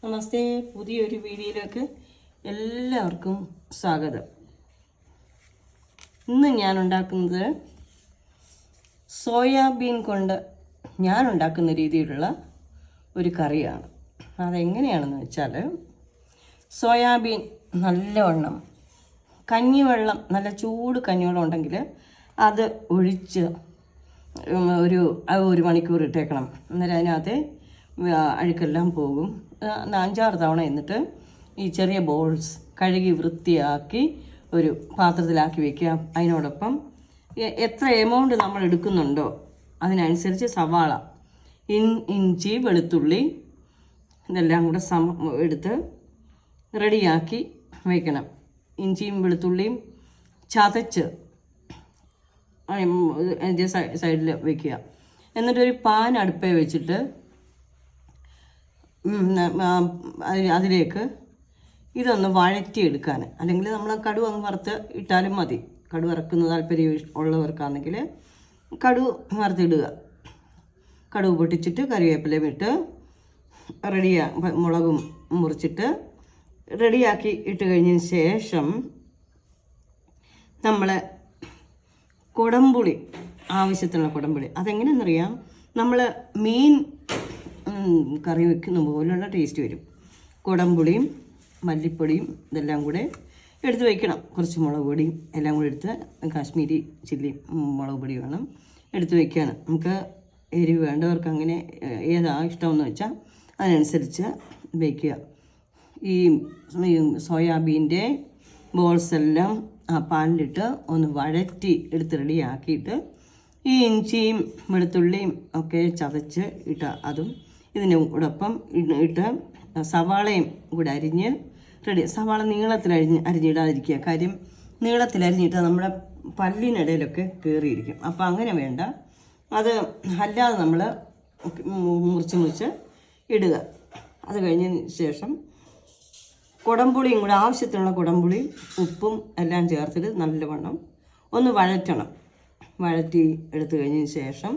നമസ്തേ, പുതിയൊരു വീഡിയോയിലേക്ക് എല്ലാവർക്കും സ്വാഗതം. ഇന്ന് ഞാൻ ഉണ്ടാക്കുന്നത് സോയാബീൻ കൊണ്ട് ഞാൻ ഉണ്ടാക്കുന്ന രീതിയിലുള്ള ഒരു കറിയാണ്. അതെങ്ങനെയാണെന്ന് വെച്ചാൽ, സോയാബീൻ നല്ലവണ്ണം കഞ്ഞിവെള്ളം, നല്ല ചൂട് കഞ്ഞിവെള്ളം ഉണ്ടെങ്കിൽ അത് ഒഴിച്ച് ഒരു മണിക്കൂർ ഇട്ടേക്കണം. അന്നേരം അതിനകത്ത് അഴുക്കെല്ലാം പോകും. 5-6 തവണ എന്നിട്ട് ഈ ചെറിയ ബോൾസ് കഴുകി വൃത്തിയാക്കി ഒരു പാത്രത്തിലാക്കി വയ്ക്കുക. അതിനോടൊപ്പം എത്ര എമൗണ്ട് നമ്മൾ എടുക്കുന്നുണ്ടോ അതിനനുസരിച്ച് സവാള, ഇഞ്ചി, വെളുത്തുള്ളി ഇതെല്ലാം കൂടെ എടുത്ത് റെഡിയാക്കി വയ്ക്കണം. ഇഞ്ചിയും വെളുത്തുള്ളിയും ചതച്ച് അതിൻ്റെ സൈഡിൽ വയ്ക്കുക. എന്നിട്ടൊരു പാൻ അടുപ്പേ വെച്ചിട്ട് അതിലേക്ക് ഇതൊന്ന് വഴറ്റിയെടുക്കാൻ, അല്ലെങ്കിൽ നമ്മൾ കടുക് അങ്ങ് വറുത്ത് ഇട്ടാലും മതി. കടുക് വറക്കുന്ന താല്പര്യം ഉള്ളവർക്കാണെങ്കിൽ കടുക് വറുത്തിടുക. കടുക് പൊട്ടിച്ചിട്ട് കറിവേപ്പിലയും ഇട്ട് മുളകും മുറിച്ചിട്ട് റെഡിയാക്കി ഇട്ട് കഴിഞ്ഞതിന് ശേഷം നമ്മൾ കുടംപുളി, ആവശ്യത്തിനുള്ള കുടംപുളി. അതെങ്ങനെയെന്നറിയാം, നമ്മൾ മീൻ കറി വയ്ക്കുന്ന പോലുള്ള ടേസ്റ്റ് വരും. കുടംപുളിയും മല്ലിപ്പൊടിയും ഇതെല്ലാം കൂടെ എടുത്ത് വയ്ക്കണം. കുറച്ച് മുളക് പൊടിയും എല്ലാം കൂടി എടുത്ത്, കാശ്മീരി ചില്ലി മുളക് പൊടി വേണം, എടുത്ത് വയ്ക്കുകയാണ്. നമുക്ക് എരിവ് വേണ്ടവർക്ക് അങ്ങനെ ഏതാ ഇഷ്ടമെന്ന് വെച്ചാൽ അതിനനുസരിച്ച് വയ്ക്കുക. ഈ സോയാബീൻ്റെ ബോൾസ് എല്ലാം ആ പാനിലിട്ട് ഒന്ന് വഴറ്റി എടുത്ത് റെഡിയാക്കിയിട്ട് ഈ ഇഞ്ചിയും വെളുത്തുള്ളിയും ഒക്കെ ചതച്ച് ഇട്ട അതും ഇതിനോടൊപ്പം ഇട്ട് സവാളയും കൂടെ അരിഞ്ഞ് റെഡി. സവാള നീളത്തിൽ അരിഞ്ഞിടാതിരിക്കുക. കാര്യം നീളത്തിലരിഞ്ഞിട്ട് നമ്മുടെ പല്ലിനിടയിലൊക്കെ കയറിയിരിക്കും. അപ്പോൾ അങ്ങനെ വേണ്ട. അത് അല്ലാതെ നമ്മൾ മുറിച്ച് ഇടുക. അത് കഴിഞ്ഞതിന് ശേഷം കുടംപുളിയും കൂടെ, ആവശ്യത്തിനുള്ള കുടംപുളിയും ഉപ്പും എല്ലാം ചേർത്തിട്ട് നല്ലവണ്ണം ഒന്ന് വഴറ്റണം. വഴറ്റി എടുത്തു കഴിഞ്ഞതിന് ശേഷം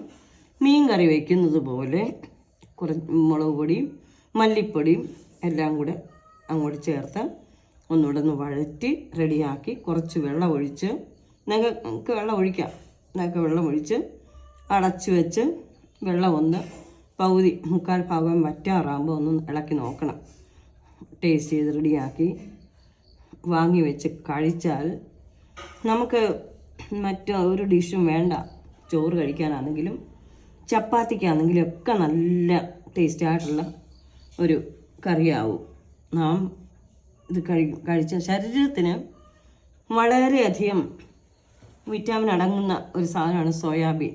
മീൻ കറി വയ്ക്കുന്നത് പോലെ കുറച്ച് മുളക് പൊടിയും മല്ലിപ്പൊടിയും എല്ലാം കൂടെ അങ്ങോട്ട് ചേർത്ത് ഒന്നുകൂടെ ഒന്ന് വഴറ്റി റെഡിയാക്കി കുറച്ച് വെള്ളം ഒഴിച്ച്, നിങ്ങൾക്ക് വെള്ളം ഒഴിക്കാം, വെള്ളം ഒഴിച്ച് അടച്ചു വെച്ച് വെള്ളം ഒന്ന് പകുതി 3/4 ഭാഗം വറ്റാറാകുമ്പോൾ ഒന്ന് ഇളക്കി നോക്കണം. ടേസ്റ്റ് ചെയ്ത് റെഡിയാക്കി വാങ്ങി വെച്ച് കഴിച്ചാൽ നമുക്ക് മറ്റൊരു ഡിഷും വേണ്ട. ചോറ് കഴിക്കാനാണെങ്കിലും ചപ്പാത്തിക്കാണെങ്കിലും ഒക്കെ നല്ല ടേസ്റ്റായിട്ടുള്ള ഒരു കറിയാവും. നാം ഇത് കഴിച്ച ശരീരത്തിന് വളരെയധികം വിറ്റാമിൻ അടങ്ങുന്ന ഒരു സാധനമാണ് സോയാബീൻ.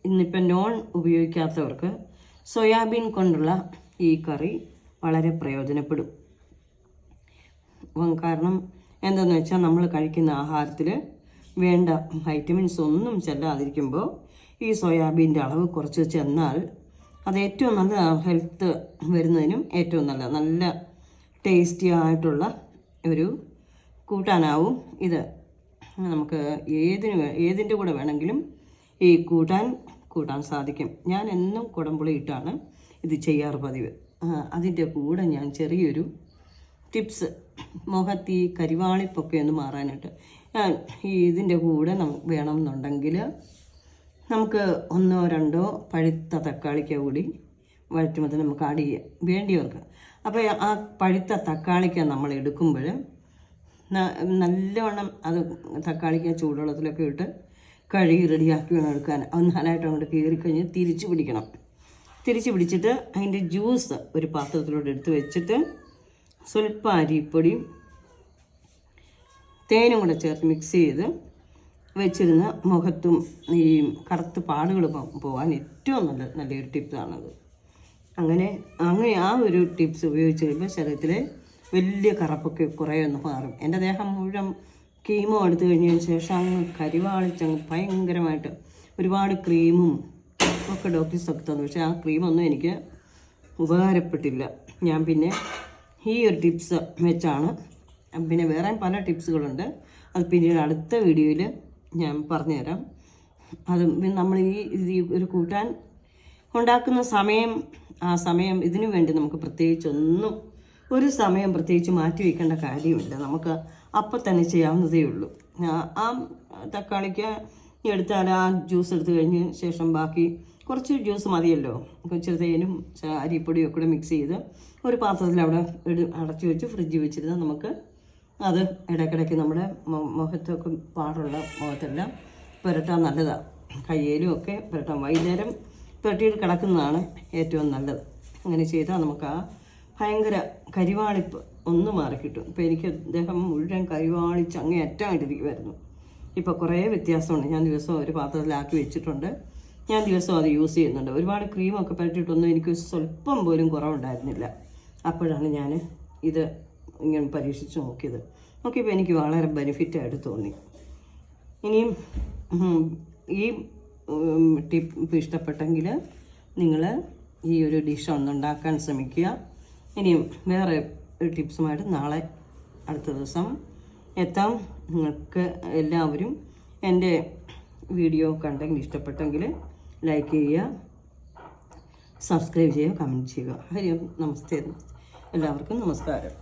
ഇന്നിപ്പം നോൺ ഉപയോഗിക്കാത്തവർക്ക് സോയാബീൻ കൊണ്ടുള്ള ഈ കറി വളരെ പ്രയോജനപ്പെടും. കാരണം എന്താണെന്ന് വെച്ചാൽ, നമ്മൾ കഴിക്കുന്ന ആഹാരത്തിൽ വേണ്ട വൈറ്റമിൻസ് ഒന്നും ചെല്ലാതിരിക്കുമ്പോൾ ഈ സോയാബീൻ്റെ അളവ് കുറച്ച് ചെന്നാൽ അത് ഏറ്റവും നല്ല ഹെൽത്ത് വരുന്നതിനും ഏറ്റവും നല്ല ടേസ്റ്റി ആയിട്ടുള്ള ഒരു കൂട്ടാനാവും ഇത്. നമുക്ക് ഏതിൻ്റെ കൂടെ വേണമെങ്കിലും ഈ കൂട്ടാൻ സാധിക്കും. ഞാൻ എന്നും കുടംപുളി ഇട്ടാണ് ഇത് ചെയ്യാറ് പതിവ്. അതിൻ്റെ കൂടെ ഞാൻ ചെറിയൊരു ടിപ്സ്, മുഖത്ത് ഈ കരിവാളിപ്പൊക്കെ ഒന്ന് മാറാനായിട്ട് ഇതിൻ്റെ കൂടെ വേണമെന്നുണ്ടെങ്കിൽ നമുക്ക് 1-2 പഴുത്ത തക്കാളിക്ക കൂടി വഴറ്റുമ്പോൾ നമുക്ക് ആഡ് ചെയ്യാം വേണ്ടിയവർക്ക്. അപ്പോൾ ആ പഴുത്ത തക്കാളിക്ക നമ്മൾ എടുക്കുമ്പോൾ നല്ലവണ്ണം അത് തക്കാളിക്ക ചൂടുവെള്ളത്തിലൊക്കെ ഇട്ട് കഴുകി റെഡിയാക്കി വേണം എടുക്കാൻ. അത് നന്നായിട്ട് അങ്ങോട്ട് കീറിക്കഴിഞ്ഞ് തിരിച്ച് പിടിച്ചിട്ട് അതിൻ്റെ ജ്യൂസ് ഒരു പാത്രത്തിലോട്ട് എടുത്ത് വെച്ചിട്ട് സ്വല്പം അരിപ്പൊടിയും തേനും കൂടെ ചേർത്ത് മിക്സ് ചെയ്ത് വെച്ചിരുന്ന മുഖത്തും ഈ കറുത്ത പാടുകൾ പോകാൻ ഏറ്റവും നല്ലൊരു ടിപ്സാണത്. അങ്ങനെ ആ ഒരു ടിപ്സ് ഉപയോഗിച്ച് കഴിയുമ്പോൾ ശരീരത്തിലെ വലിയ കറുപ്പൊക്കെ കുറേ ഒന്ന് മാറും. എൻ്റെ ദേഹം മുഴുവൻ കീമോ എടുത്തു കഴിഞ്ഞതിന് ശേഷം അങ്ങ് കരിവാളിച്ചങ്ങ് ഭയങ്കരമായിട്ട് ഒരുപാട് ക്രീമും ഒക്കെ ഡോക്ടേഴ്സൊക്കെ തന്നു. പക്ഷേ ആ ക്രീമൊന്നും എനിക്ക് ഉപകാരപ്പെട്ടില്ല. ഞാൻ പിന്നെ ഈ ഒരു ടിപ്സ് വെച്ചാണ്, പിന്നെ വേറെ പല ടിപ്സുകളുണ്ട്, അത് പിന്നീട് അടുത്ത വീഡിയോയിൽ ഞാൻ പറഞ്ഞുതരാം. അത് നമ്മൾ ഈ ഒരു കൂട്ടാൻ ഉണ്ടാക്കുന്ന സമയം ആ സമയം ഇതിനു വേണ്ടി നമുക്ക് പ്രത്യേകിച്ചൊന്നും ഒരു സമയം പ്രത്യേകിച്ച് മാറ്റി വയ്ക്കേണ്ട കാര്യമില്ല. നമുക്ക് അപ്പം തന്നെ ചെയ്യാവുന്നതേ ഉള്ളൂ. ആ തക്കാളിക്ക് എടുത്താൽ ആ ജ്യൂസ് എടുത്തു കഴിഞ്ഞ് ശേഷം ബാക്കി കുറച്ച് ജ്യൂസ് മതിയല്ലോ. ഇച്ചിരി തേനും അരിപ്പൊടിയും ഒക്കെ മിക്സ് ചെയ്ത് ഒരു പാത്രത്തിൽ അവിടെ അടച്ചു വെച്ച് ഫ്രിഡ്ജിൽ വെച്ചിരുന്നാൽ നമുക്ക് അത് ഇടയ്ക്കിടയ്ക്ക് നമ്മുടെ മുഖത്തൊക്കെ പാടുള്ള മുഖത്തെല്ലാം പുരട്ടാൻ നല്ലതാണ്. കയ്യിലും ഒക്കെ പുരട്ടാൻ വൈകുന്നേരം പുരട്ടിയിട്ട് കിടക്കുന്നതാണ് ഏറ്റവും നല്ലത്. അങ്ങനെ ചെയ്താൽ നമുക്ക് ആ ഭയങ്കര കരിവാളിപ്പ് ഒന്ന് മാറിക്കിട്ടും. ഇപ്പോൾ എനിക്ക് അദ്ദേഹം മുഴുവൻ കരിവാളിച്ച് അങ്ങേ അറ്റായിട്ടിരിക്കുമായിരുന്നു. ഇപ്പോൾ കുറേ വ്യത്യാസമുണ്ട്. ഞാൻ ദിവസവും ഒരു പാത്രത്തിലാക്കി വെച്ചിട്ടുണ്ട്. ഞാൻ ദിവസവും അത് യൂസ് ചെയ്യുന്നുണ്ട്. ഒരുപാട് ക്രീമൊക്കെ പുരട്ടിയിട്ടൊന്നും എനിക്ക് സ്വല്പം പോലും കുറവുണ്ടായിരുന്നില്ല. അപ്പോഴാണ് ഞാൻ ഇത് ഇങ്ങനെ പരീക്ഷിച്ച് നോക്കിയപ്പോൾ എനിക്ക് വളരെ ബെനിഫിറ്റായിട്ട് തോന്നി. ഇനിയും ഈ ടിപ്പ് ഇഷ്ടപ്പെട്ടെങ്കിൽ നിങ്ങൾ ഈ ഒരു ഡിഷ് ഒന്നുണ്ടാക്കാൻ ശ്രമിക്കുക. ഇനിയും വേറെ ഒരു ടിപ്സുമായിട്ട് നാളെ അടുത്ത ദിവസം എത്താം. നിങ്ങൾക്ക് എല്ലാവരും എൻ്റെ വീഡിയോ കണ്ടെങ്കിൽ ഇഷ്ടപ്പെട്ടെങ്കിൽ ലൈക്ക് ചെയ്യുക, സബ്സ്ക്രൈബ് ചെയ്യുക, കമൻറ്റ് ചെയ്യുക. ഹരി ഓം, നമസ്തേ. എല്ലാവർക്കും നമസ്കാരം.